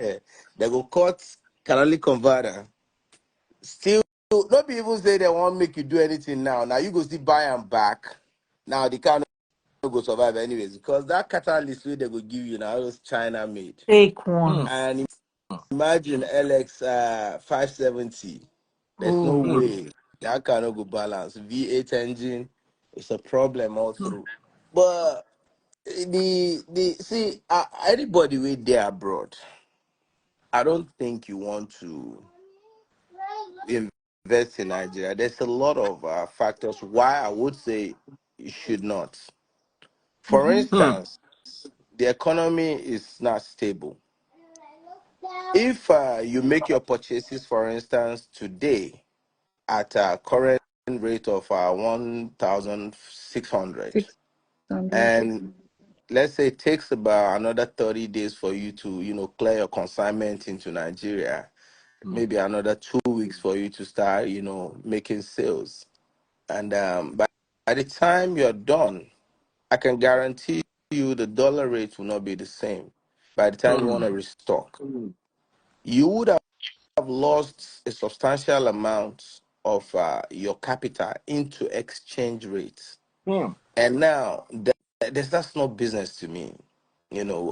They go cut catalytic converter. Still, not be even say they won't make you do anything now. Now you go still buy and back. Now the car no go survive anyways because that catalyst wey they go give you now is China made. Fake Hmm. ones. And imagine LX 570. There's no Oh. way that car no go balance. V8 engine, it's a problem all through. But the see anybody with there abroad, I don't think you want to invest in Nigeria. There's a lot of factors why I would say you should not. For Mm-hmm. Hmm. instance, the economy is not stable. If you make your purchases, for instance, today at a current rate of 1,600, 600. and let's say it takes about another 30 days for you to, clear your consignment into Nigeria, Hmm. maybe another 2 weeks for you to start, making sales. And by the time you're done, I can guarantee you the dollar rate will not be the same. By the time you Hmm. want to restock, you would have lost a substantial amount of your capital into exchange rates. Hmm. And now that's not business to me.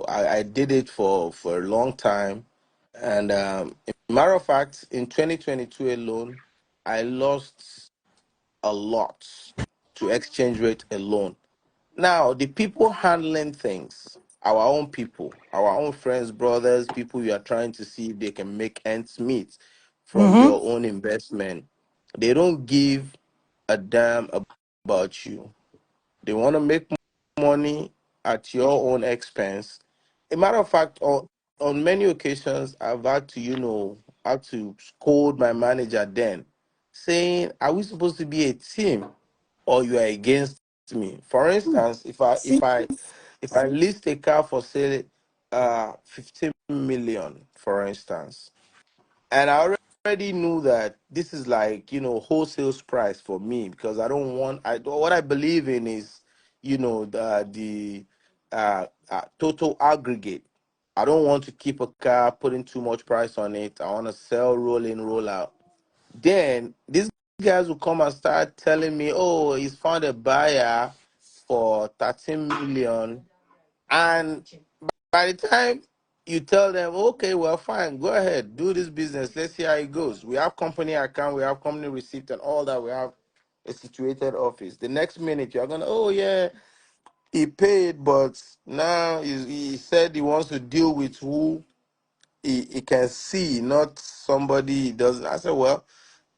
I did it for a long time. And matter of fact, in 2022 alone, I lost a lot to exchange rate alone. Now, the people handling things, our own people, our own friends, brothers, people you are trying to see if they can make ends meet from Mm-hmm. your own investment, they don't give a damn about you. They want to make money at your own expense. A matter of fact, on many occasions, I've had to, had to scold my manager then, saying, "Are we supposed to be a team, or you are against me?" For instance, See? if I list a car for sale, 15 million, for instance, and I already knew that this is like wholesale price for me because I don't want what I believe in is the total aggregate. I don't want to keep a car putting too much price on it. I want to sell, roll in, roll out. Then these guys will come and start telling me, "Oh, he's found a buyer for 13 million," and by the time you tell them, "Okay, well, fine, go ahead, do this business. Let's see how it goes. We have company account, we have company receipt, and all that. We have a situated office." The next minute, you're gonna, "Oh yeah, he paid, but now he said he wants to deal with who he can see, not somebody he doesn't." I said, "Well,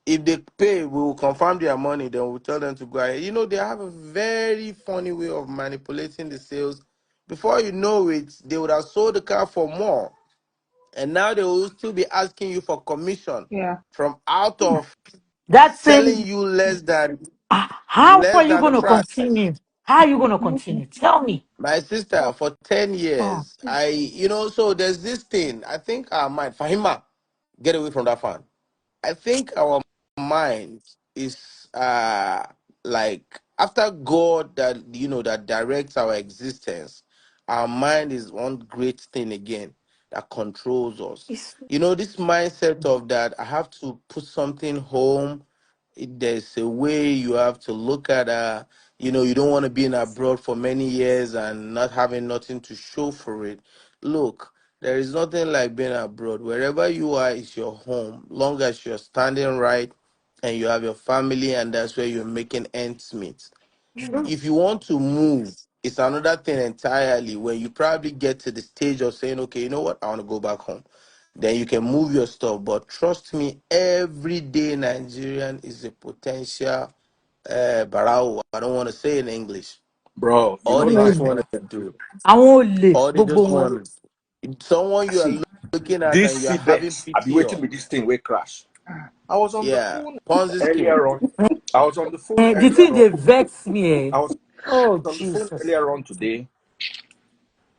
if they pay, we will confirm their money. Then we'll tell them to go ahead." They have a very funny way of manipulating the sales. Before you know it, they would have sold the car for more, and now they will still be asking you for commission Yeah. from out of That selling same. you less than How are less you than the going to price. continue? How are you going to continue? Tell me. My sister, for 10 Oh. years, so there's this thing. I think our mind, Fahima, get away from that fan. I think our mind is like after God that directs our existence, our mind is one great thing again that controls us. It's, This mindset of that I have to put something home. There's a way you have to look at you don't want to be in abroad for many years and not having nothing to show for it. Look, there is nothing like being abroad. Wherever you are is your home, long as you're standing right and you have your family, and that's where you're making ends meet. true. If you want to move, it's another thing entirely when you probably get to the stage of saying, "Okay, you know what, I want to go back home." Then you can move your stuff. But trust me, every day Nigerian is a potential barao. I don't want to say in English. Bro, you All know they now. just Olè. want to do, Àwọn olè all they gbogbo just wọn. want someone you are See, looking at and this you are having CBEX, I'll be pity waiting of. with this thing, will crash. I was on the Yeah, phone Ponzi scheme. earlier on. I was on the phone The thing earlier on. they vex me. Eh? I was Oh, on the phone Jesus. earlier on today.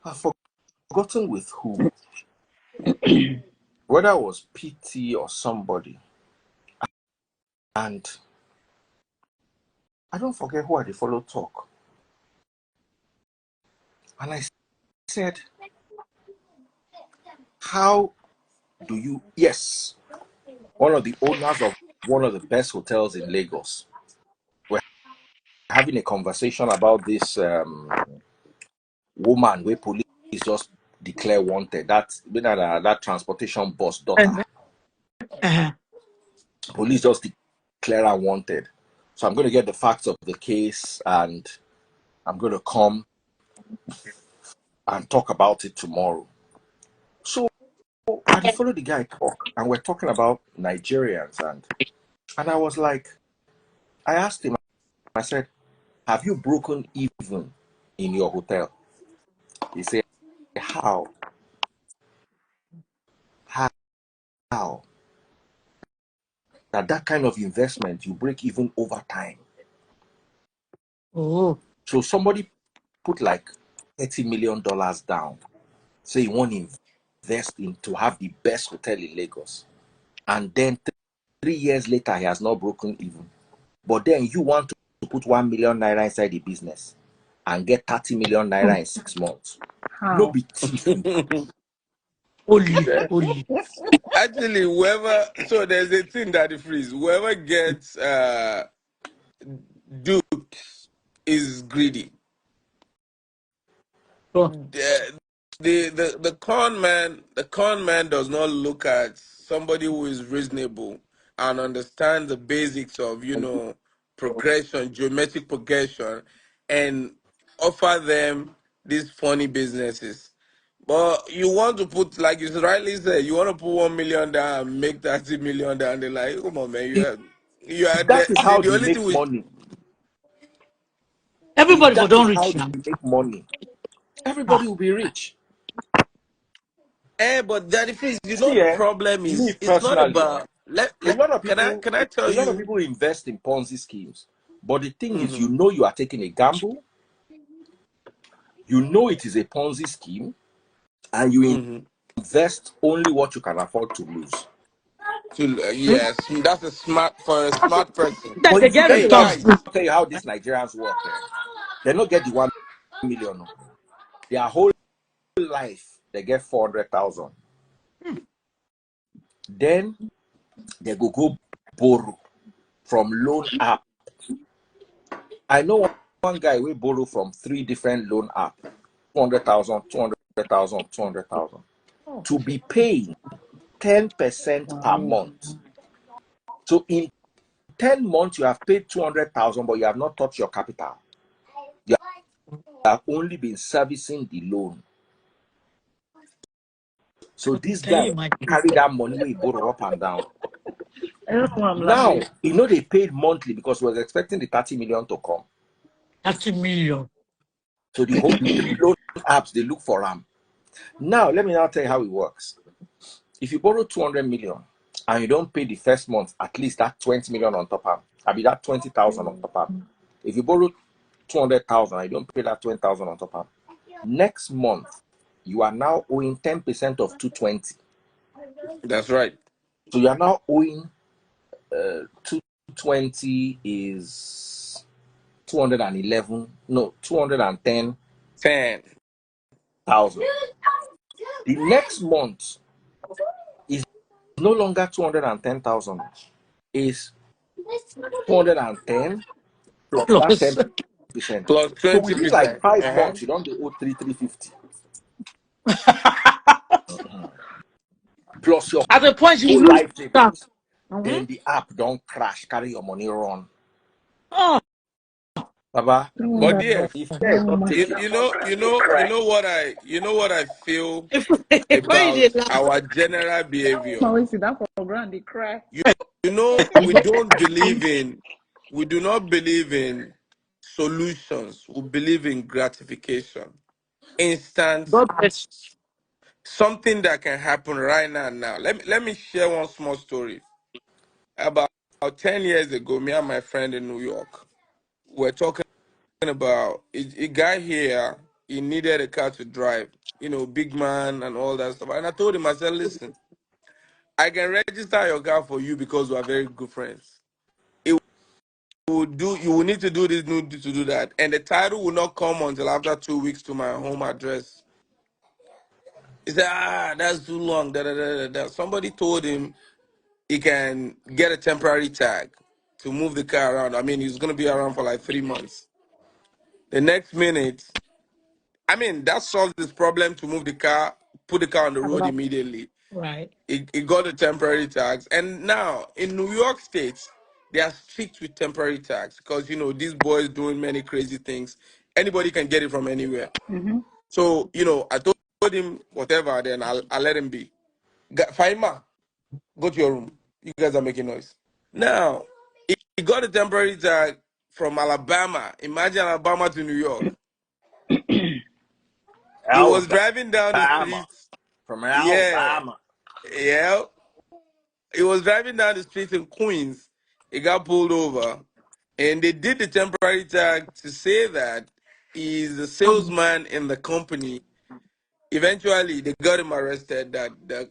I've forgotten with who, whether it was PT or somebody. And I don't forget who I did follow talk. And I said, how Do you? Yes. One of the owners of one of the best hotels in Lagos. We're having a conversation about this woman where police just declare wanted. That transportation bus daughter. Uh-huh. Police just declare her wanted. So I'm going to get the facts of the case and I'm going to come and talk about it tomorrow. So I followed the guy talk and we're talking about Nigerians and I was like, I asked him, I said, have you broken even in your hotel? He said, how? How? That kind of investment, you break even over time. Oh. So somebody put like $30 million down. Say you want to invest in to have the best hotel in Lagos. And then 3 years later, he has not broken even. But then you want to put 1 million naira inside the business and get 30 million naira in 6 months. No How? be thief. Holy, Yeah. holy. Actually, whoever, so there's a thing that it frees. Whoever gets duped is greedy. Oh. The con man does not look at somebody who is reasonable and understands the basics of progression, geometric progression, and offer them these funny businesses. But you want to put, like you rightly said, you want to put 1 million down and make 30 million down. They're like, come on, man, you are That is how the they only thing make we money. If Everybody for that is don't how reach they now. make money, everybody Ah. will be rich. but Daddy Freeze, See, problem me is it's not personally, about a lot of can I tell a lot of you? people invest in Ponzi schemes. But the thing is, Hmm. you are taking a gamble, it is a Ponzi scheme, and you Hmm. invest only what you can afford to lose. Yes, that's a smart person. That But they if you get get Hey the one, returns. guys, let me tell you how these Nigerians work. They don't get the 1 million. No. Their whole life, they get 400,000. Then they go borrow from loan app. I know one guy will borrow from 3 different loan app, 200,000, 200,000, 200,000 to be paying 10% per Wow. month. So in 10 months, you have paid 200,000, but you have not touched your capital. You have only been servicing the loan. So this Can you guy imagine? carry that money where he borrow up and down. I don't know why I'm Now, laughing. they paid monthly because he was expecting the 30 million to come. 30 million. So the 3 loan apps, they look for them. Now, let me now tell you how it works. If you borrow 200 million and you don't pay the first month, at least that 20 million on top of, I mean that 20,000 on top of. If you borrow 200,000 and you don't pay that 20,000 on top of, next month you are now owing 10% of 220. that's right. So you are now owing 220 is 211, no, 210,000. 10. The next month is no longer 210,000, is 210 plus that Plus. 10%. Plus So twenty within like percent. 5 months, you don't owe 350 plus your At the point you whole lose life that. savings. Mhm. Then the app don't crash, carry your money run. Oh, Baba, No But wonder yes, if care is not mama. taken, you know what I feel if when you about did laugh, our general behavior. Mama, we sit down for ground, they cry. You, we do not believe in solutions. We believe in gratification, instant, God bless something that can happen right now. Now, let me share one small story. About 10 years ago, me and my friend in New York were talking about a guy here. He needed a car to drive, big man and all that stuff. And I told him, I said, listen, I can register your car for you because we are very good friends. You will need to do this, need to do that, and the title will not come until after 2 weeks to my home address. He said, that's too long. Da, da, da, da, da. Somebody told him he can get a temporary tag to move the car around. I mean, he's going to be around for like 3 months. The next minute, I mean, that solves this problem to move the car, put the car on the road immediately. Right. He got the temporary tags. And now in New York State, they are strict with temporary tags because, these boys doing many crazy things. Anybody can get it from anywhere. Mm-hmm. So, I told him whatever, then I'll let him be. Faima, go to your room. You guys are making noise. Now, he got a temporary tag from Alabama. Imagine Alabama to New York. He was driving down the Alabama. street. From Yeah, Alabama. yeah. He was driving down the street in Queens. He got pulled over, and they did the temporary tag to say that he's a salesman in the company. Eventually, they got him arrested. That the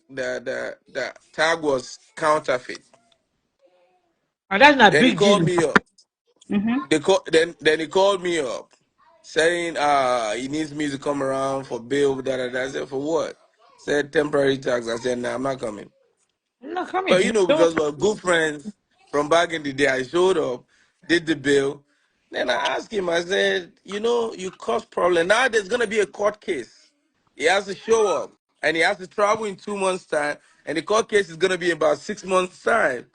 tag was counterfeit. And that's not a Then he big called deal. me up. Mm-hmm. Then he called me up, saying he needs me to come around for bail. Da, da, da. I said, for what? Said temporary tax. I said, nah, I'm not coming. No, come But in. Don't. because we're good friends from back in the day, I showed up, did the bill. Then I asked him, I said, you caused problem. Now there's gonna be a court case. He has to show up and he has to travel in 2 months' time, and the court case is gonna be about 6 months' time.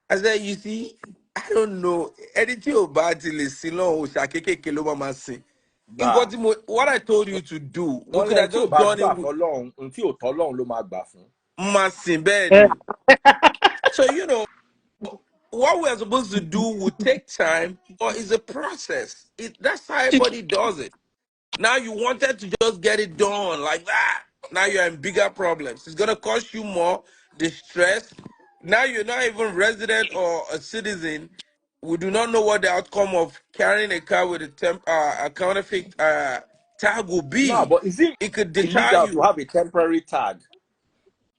I said, you see, I don't know. Anything about it, Bah. what I told you to do, we Wọ́n could lẹ́yìn have tí ò just bá done it gbà with fọlọ́run, ohun tí ò tọ́lọ́run ló máa gbà fún. Masin Yeah. Benny. So, what we're supposed to do will take time, or is a process. That's how everybody does it. Now you wanted to just get it done like that. Now you're in bigger problems. It's gonna cost you more, the stress. Now you're not even resident or a citizen. We do not know what the outcome of carrying a car with a counterfeit tag will No, be. but is it It could deter illegal to you. have a temporary tag?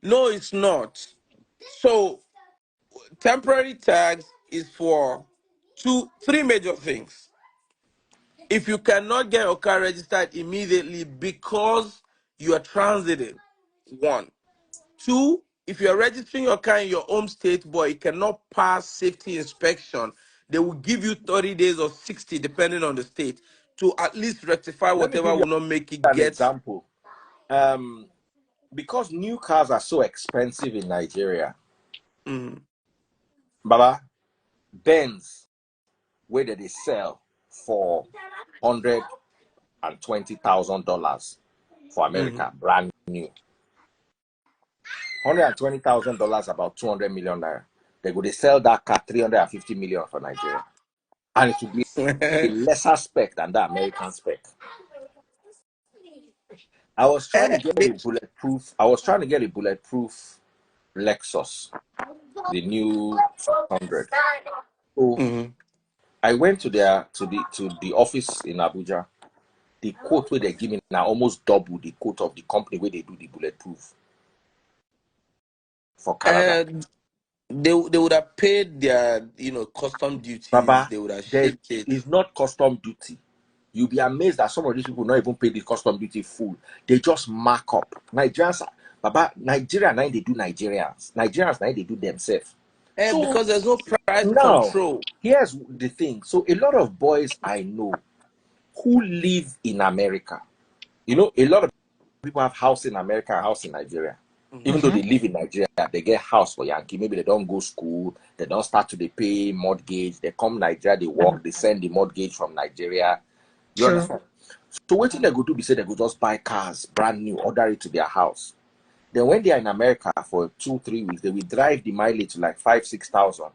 No, it's not. So temporary tags is for three major things. If you cannot get your car registered immediately because you are transiting, one. Two, if you are registering your car in your home state but it cannot pass safety inspection, they will give you 30 days or 60, depending on the state, to at least rectify Let me whatever give you will not make it an get. example. Because new cars are so expensive in Nigeria, Mhm, Baba, Benz, where did they sell for $120,000 for mhm. America, brand new. $120,000, about 200 million naira. They go, they sell that car 350 million for Nigeria. And it will be a lesser spec than the American spec. I was trying to get They- a bulletproof, I was trying to get a bulletproof Lexus, the new 500. So Mhm. I went to the office in Abuja. The quote where they give me now almost double the quote of the company where they do the bulletproof for Canada. And they would have paid their custom duties. Baba, They would have there shipped it. is not custom duty. You'll be amazed that some of these people not even pay the custom duty full. They just mark up. Nigerians, Baba, Nigeria now they do Nigerians. Nigerians now they do themselves. And So because there's no price now, control. here's the thing. So a lot of boys I know who live in America, a lot of people have house in America and house in Nigeria. Even though Mm-hmm. they live in Nigeria, they get house for Yankee. Maybe they don't go school, they don't start to they pay mortgage. They come Nigeria, they work, they send the mortgage from Nigeria. You True. understand? So what thing they go do? Be say they go just buy cars, brand new, order it to their house. Then when they are in America for 2-3 weeks, they will drive the mileage to like 5,000-6,000,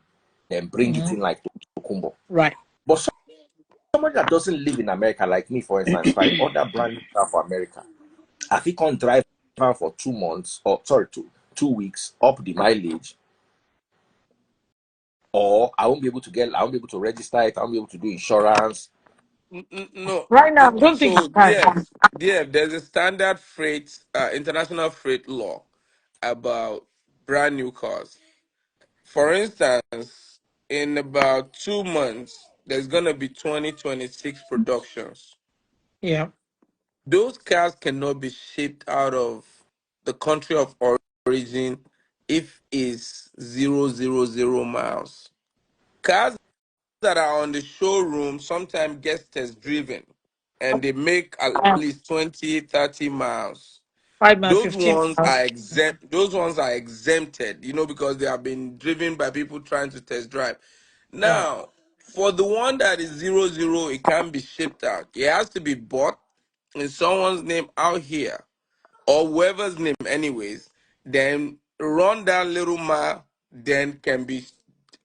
then bring it Mm-hmm. in like Tokumbo. Right. But somebody that doesn't live in America, like me, for instance, if I order brand new car for America, I think on drive for 2 months, or sorry, 2 weeks, up the mileage, or I won't be able to register it, I won't be able to do insurance. No. Right now, I don't think So it's time. there's a standard freight, international freight law about brand new cars. For instance, in about 2 months, there's gonna be 2026 productions. Yeah. Those cars cannot be shipped out of. the country of origin if it's 000 miles. Cars that are on the showroom sometimes get test driven and they make at least 20, 30 miles. 5 miles, Those 15 ones miles. are exempt. Those ones are exempted, because they have been driven by people trying to test drive. Yeah. Now, for the one that is 00, it can't be shipped out. It has to be bought in someone's name out here or whoever's name, anyways. Then run that little mile. Then can be,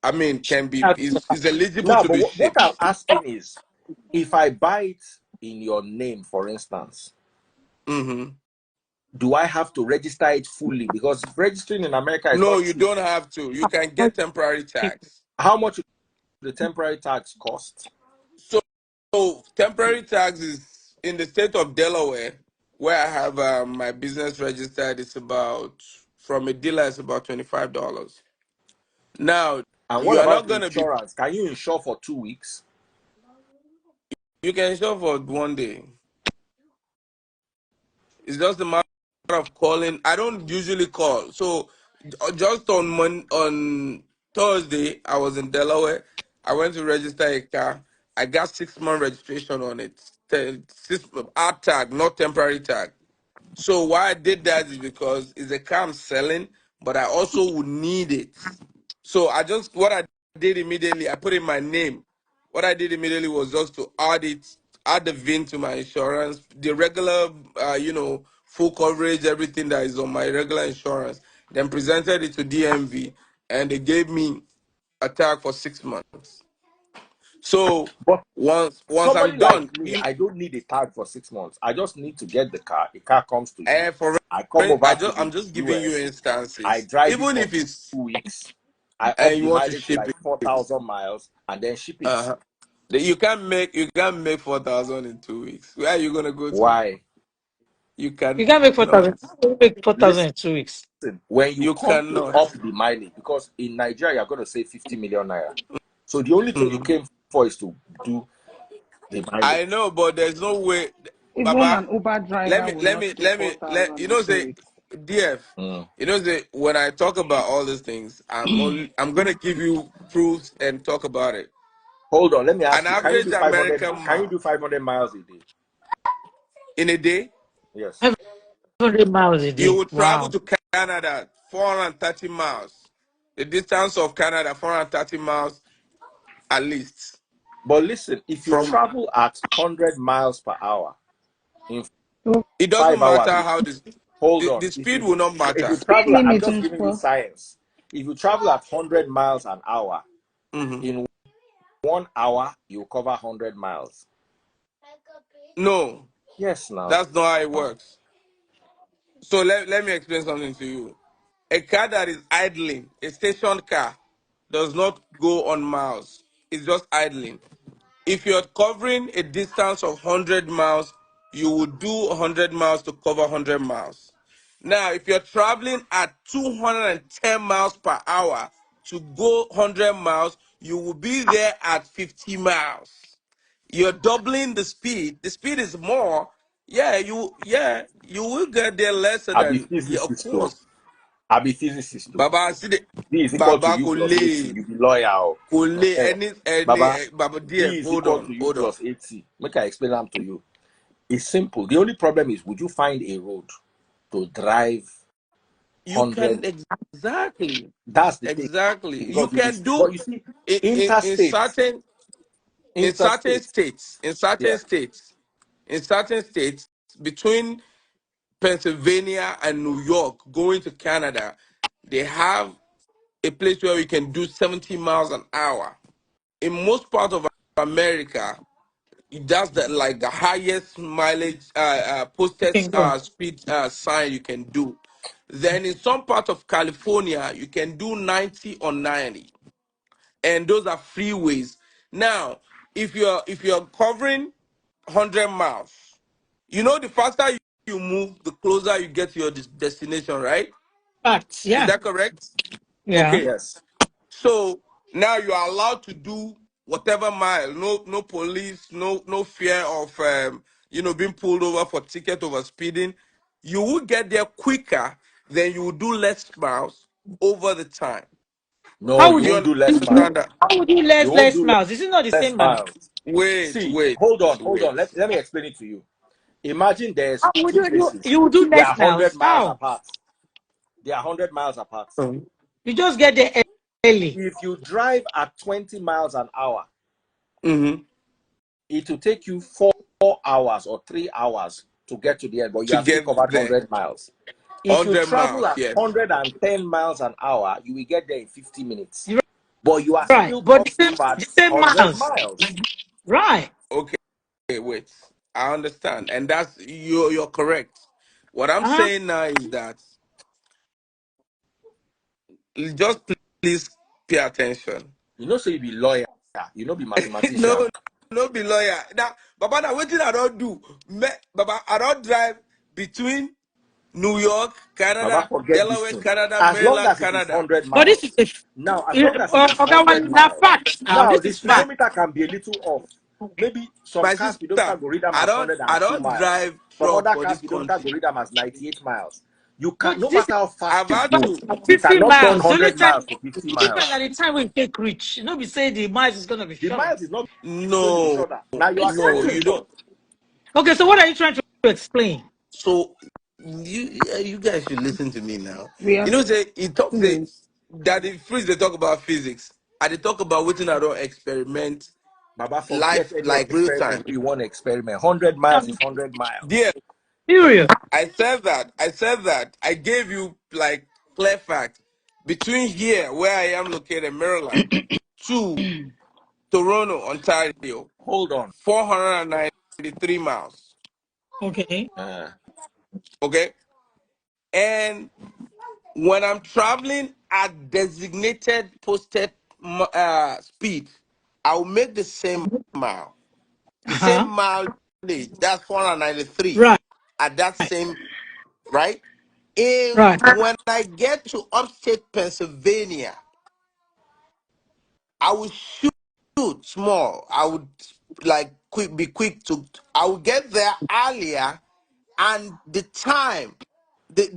can be Out. is eligible Now, to but be what I'm shipped. asking is, if I buy it in your name, for instance, Hmm. do I have to register it fully? Because registering in America is No, not you cheap. don't have to. You can get temporary tax. How much would the temporary tax cost? So, temporary tax is in the state of Delaware, where I have my business registered. It's about from a dealer. It's about $25. Now And what you are about not the gonna be. insurance? Can you insure for 2 weeks? You can show for one day. It's just a matter of calling. I don't usually call. So just on Thursday, I was in Delaware. I went to register a car. I got 6 month registration on it. 6 R tag, not temporary tag. So why I did that is because it's a car I'm selling, but I also would need it. So what I did immediately, I put in my name. What I did immediately was just to add the VIN to my insurance, the regular, full coverage, everything that is on my regular insurance. Then presented it to DMV, and they gave me a tag for 6 months. So But once somebody I'm like done, me, I don't need a tag for 6 months. I just need to get the car. The car comes to you. and for I come over to I'm the just giving you US. I instances. drive it Even for if it's 2 weeks. I and up you the want to mileage to ship like it, 4,000 miles and then ship it. uh-huh. You can't make 4,000 in 2 weeks. Where are you gonna go to? Why? You You can't make cannot. 4,000. How do you make 4,000 Listen, in 2 weeks? when you You come to cannot. up the mileage, because in Nigeria you're going to save 50 million naira. So the only thing you Mhm. came for is to do the mileage. I know, but there's no way, Even Baba. an Uber Let driver me, will let not me, do let me, let 4,000 in two say, weeks. DF. Mm. Say when I talk about all these things, I'm gonna give you proofs and talk about it. Hold on, let me An ask you. Can you average do 500? American Can you mile do 500 miles a day? in a day, Yes. 500 miles a you day. will travel Wow. to Canada 430 miles. The distance of Canada 430 miles at least But listen, if you from. travel at 100 miles per hour in So It doesn't 5 hours, matter how hold the on. speed will not If you matter. speed travel, I'm limit just in giving you Square. science. If you travel at 100 miles an hour Hmm. in 1 hour, you cover 100 miles. No, Yes, now. that's not how it works. So let me explain something to you. A car that is idling, a stationed car, does not go on miles. It's just idling. If you're covering a distance of 100 miles, you would do 100 miles to cover 100 miles. Now, if you're traveling at 210 miles per hour to go 100 miles, you will be there at 50 miles. You're doubling the speed. The speed is more. You will get there lesser I'll be than, yeah, of physicist too. course. I'll be physicist too. Baba, see the D is equal to Baba U plus 80. Kole, You be lawyer. Oh. Kole, Eh. any Baba, Baba dear, D is hold equal to on, U hold on. plus 80. Make I explain them to you. It's simple. The only problem is, would you find a road to drive You can 100? exactly, That's the thing. exactly. You Because you be, can do but you see, in interstates, certain interstates, states, yeah. in certain states between Pennsylvania and New York going to Canada, they have a place where we can do 70 miles an hour. In most parts of America, that's the highest mileage You posted can go. speed sign you can do. Then in some part of California, you can do 90 or 90, and those are freeways. Now, if you're covering 100 miles, the faster you move, the closer you get to your destination, right? Facts. Is Yeah. that correct? Yeah. Okay. Yes. So now you are allowed to do whatever mile. No police, no fear of being pulled over for ticket over speeding. you will get there quicker, then you will do less miles over the time. No, How you would Do you you won't do less miles. understand that? how would you You less won't less do miles? Is it not the less same miles? miles. Wait, See, wait, hold on. wait. Let me explain it to you. Imagine How there's would two places. you do They are less 100 miles? miles How? apart. They are 100 miles apart. You just get there early. If you drive at 20 miles an hour, Mm-hmm. it will take you 4 hours or 3 hours to get to the end, but you To have still get covered there, 100 miles. If you 100 travel miles, at yes. 110 miles an hour, you will get there in 50 minutes. You're But you are right. still But covered the same 100 miles. miles. Right. Okay, wait. I understand, and that's you're correct. What I'm Uh-huh. saying now is that just please pay attention. You know, so you be lawyer, you know, be mathematician. No, no be lawyer. Now, Baba, now what I don't do? Baba, I don't drive between New York, Baba, Canada, forget this Delaware, thing. Canada, As long Maryland, as it is Canada. 100 But this is miles. Now, as long as it is okay, 100 one now miles. fact now. Now, This the is fact. speedometer can be a little off. Maybe some My cars speedometer sister, go read them I as don't I 102 don't miles. drive Some truck other for cars this speedometer go country. read them as 98 miles. You can, But no this matter how fast I've you had go, to you 50 cannot turn miles. The only 100 time miles to 50 the difference miles. at the time we take reach. You know, we say the miles is gonna be The short. miles is not going to be no, shorter. Now you are no, cutting Exactly. you short. don't. Okay, so what are you trying to explain? So you guys should listen to me now. We are You know, say he talk say listening. that the freeze they talk about physics. And they talk about waiting I don't experiment Baba, life forget any like real experiment time. where you want to experiment. 100 miles is 100 miles. Yeah, Period. I said that. I said that. I gave you like clear fact. Between here, where I am located, Maryland, to Toronto, Ontario, Hold on. 493 miles. Okay. Uh, Okay? And when I'm traveling at designated posted speed, I'll make the same mile. The same Uh-huh. mileage, that's 493 Right. at that same, right? And Right. when I get to upstate Pennsylvania, I will shoot small. I would like be quick to. I will get there earlier, and the time, the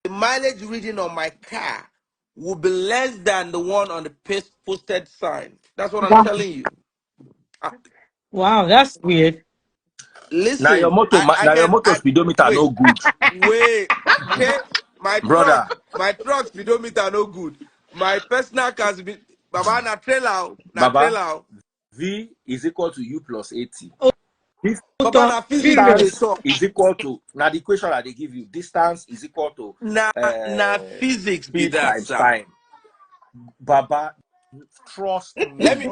mileage reading on my car will be less than the one on the posted sign. That's what I'm Wow. telling you. Uh, Wow, that's weird. now your Listen, motor, I now your can. motor speedometer Wait, no good, wait. Okay, brother. my truck speedometer no good. My personal car speed. Baba na trailer, na Baba, trailer. V is equal to U plus 80. Baba na physics we dey Period. Distance talk. is equal to, now the equation that they give you, distance is equal to Na physics be speed that, times sir. time. Baba, trust me.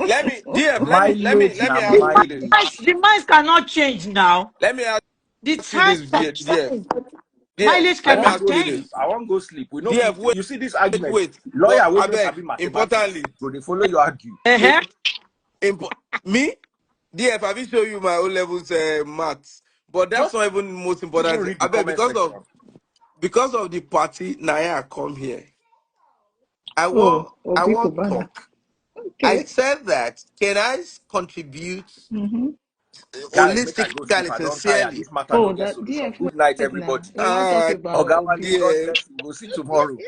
Let me Na ask you this. mileage. The miles cannot change now. Let me ask The you time this, DF. DF, mileage I let me want cannot ask go you change. sleep. this. I want go sleep. We no DF, fit. wait, You see this argument. wait. Lawyer But wey I no beg, sabi mathematics importantly, go dey follow you argue. Uh-huh. impo- me, DF, I will show you my O levels maths. But that's Just not even the most even important thing. read I the beg comment section. because of the party Naya come here. Oh, I Obi want Kubana. talk. I Okay. said that can I contribute Mm-hmm. Guys, make I go sleep. holistically, I don't tire. sincerely? This matter no Oh, get that solution. DF, Good night, wait now. everybody. We want to talk about Oga Wale, Obi. God DF. bless you. We'll see tomorrow.